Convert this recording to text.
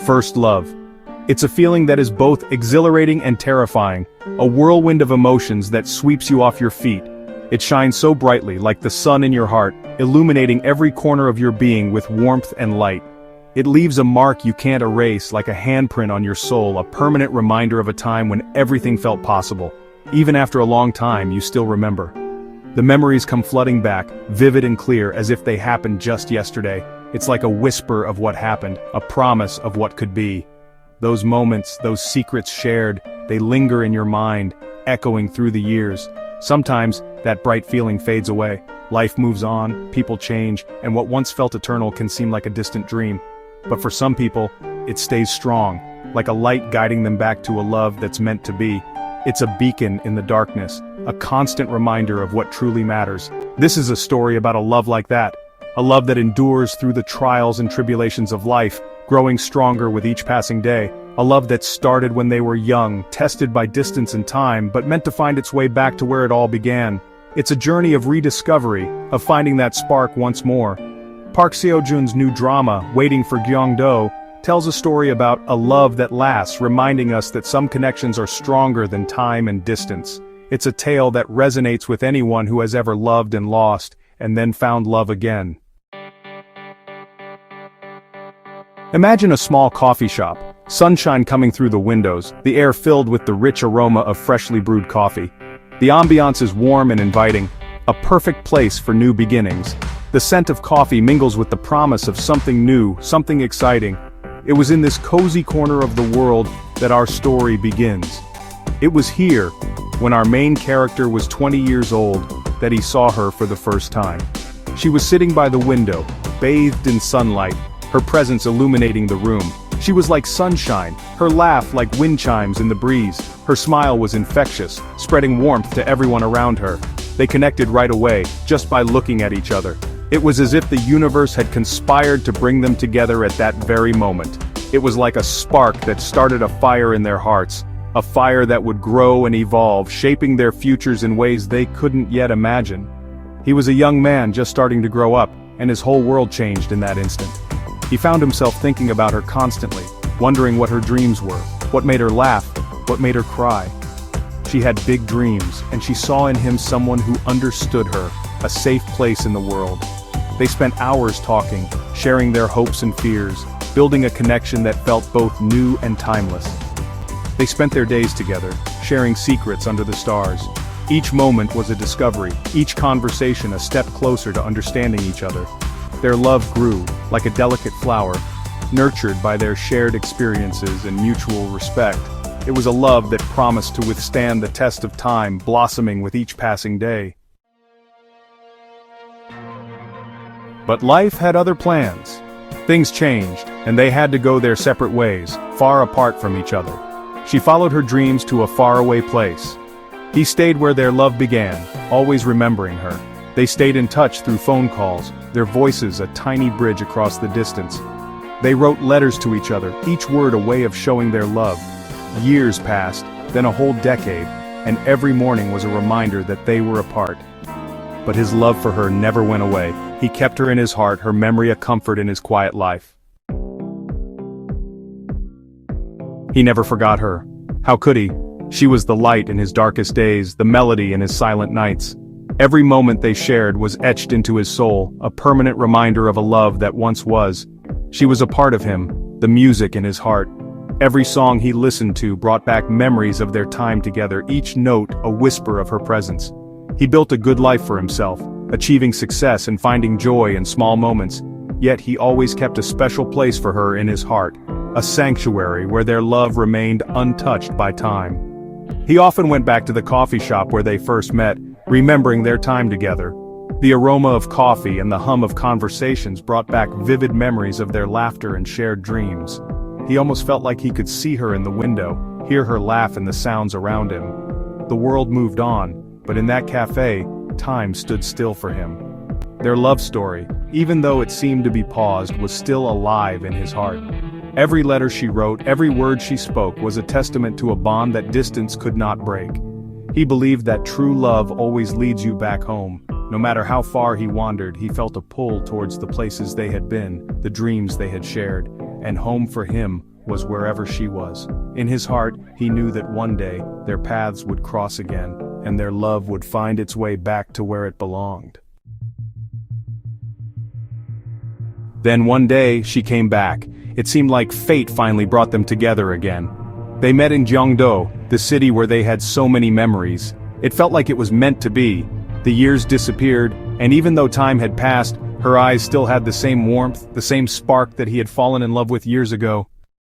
First love. It's a feeling that is both exhilarating and terrifying, a whirlwind of emotions that sweeps you off your feet. It shines so brightly, like the sun in your heart, illuminating every corner of your being with warmth and light. It leaves a mark you can't erase, like a handprint on your soul, a permanent reminder of a time when everything felt possible. Even after a long time, you still remember. The memories come flooding back, vivid and clear, as if they happened just yesterday. It's like a whisper of what happened, a promise of what could be. Those moments, those secrets shared, they linger in your mind, echoing through the years. Sometimes, that bright feeling fades away. Life moves on, people change, and what once felt eternal can seem like a distant dream. But for some people, it stays strong, like a light guiding them back to a love that's meant to be. It's a beacon in the darkness, a constant reminder of what truly matters. This is a story about a love like that. A love that endures through the trials and tribulations of life, growing stronger with each passing day. A love that started when they were young, tested by distance and time, but meant to find its way back to where it all began. It's a journey of rediscovery, of finding that spark once more. Park Seo Joon's new drama, Waiting for Gyeongdo, tells a story about a love that lasts, reminding us that some connections are stronger than time and distance. It's a tale that resonates with anyone who has ever loved and lost, and then found love again. Imagine a small coffee shop, sunshine coming through the windows, the air filled with the rich aroma of freshly brewed coffee. The ambiance is warm and inviting, a perfect place for new beginnings. The scent of coffee mingles with the promise of something new, something exciting. It was in this cozy corner of the world that our story begins. It was here, when our main character was 20 years old, that he saw her for the first time. She was sitting by the window, bathed in sunlight, her presence illuminating the room. She was like sunshine, her laugh like wind chimes in the breeze. Her smile was infectious, spreading warmth to everyone around her. They connected right away, just by looking at each other. It was as if the universe had conspired to bring them together at that very moment. It was like a spark that started a fire in their hearts, a fire that would grow and evolve, shaping their futures in ways they couldn't yet imagine. He was a young man just starting to grow up, and his whole world changed in that instant. He found himself thinking about her constantly, wondering what her dreams were, what made her laugh, what made her cry. She had big dreams, and she saw in him someone who understood her, a safe place in the world. They spent hours talking, sharing their hopes and fears, building a connection that felt both new and timeless. They spent their days together, sharing secrets under the stars. Each moment was a discovery, each conversation a step closer to understanding each other. Their love grew, like a delicate flower, nurtured by their shared experiences and mutual respect. It was a love that promised to withstand the test of time, blossoming with each passing day. But life had other plans. Things changed, and they had to go their separate ways, far apart from each other. She followed her dreams to a faraway place. He stayed where their love began, always remembering her. They stayed in touch through phone calls, their voices a tiny bridge across the distance. They wrote letters to each other, each word a way of showing their love. Years passed, then a whole decade, and every morning was a reminder that they were apart. But his love for her never went away. He kept her in his heart, her memory a comfort in his quiet life. He never forgot her. How could he? She was the light in his darkest days, the melody in his silent nights. Every moment they shared was etched into his soul, a permanent reminder of a love that once was. She was a part of him, the music in his heart. Every song he listened to brought back memories of their time together, each note a whisper of her presence. He built a good life for himself, achieving success and finding joy in small moments. Yet he always kept a special place for her in his heart, a sanctuary where their love remained untouched by time. He often went back to the coffee shop where they first met, remembering their time together. The aroma of coffee and the hum of conversations brought back vivid memories of their laughter and shared dreams. He almost felt like he could see her in the window, hear her laugh and the sounds around him. The world moved on, but in that cafe, time stood still for him. Their love story, even though it seemed to be paused, was still alive in his heart. Every letter she wrote, every word she spoke was a testament to a bond that distance could not break. He believed that true love always leads you back home. No matter how far he wandered, he felt a pull towards the places they had been, the dreams they had shared, and home for him was wherever she was. In his heart, he knew that one day, their paths would cross again, and their love would find its way back to where it belonged. Then one day, she came back. It seemed like fate finally brought them together again. They met in Gyeongdo, the city where they had so many memories. It felt like it was meant to be. The years disappeared, and even though time had passed, her eyes still had the same warmth, the same spark that he had fallen in love with years ago.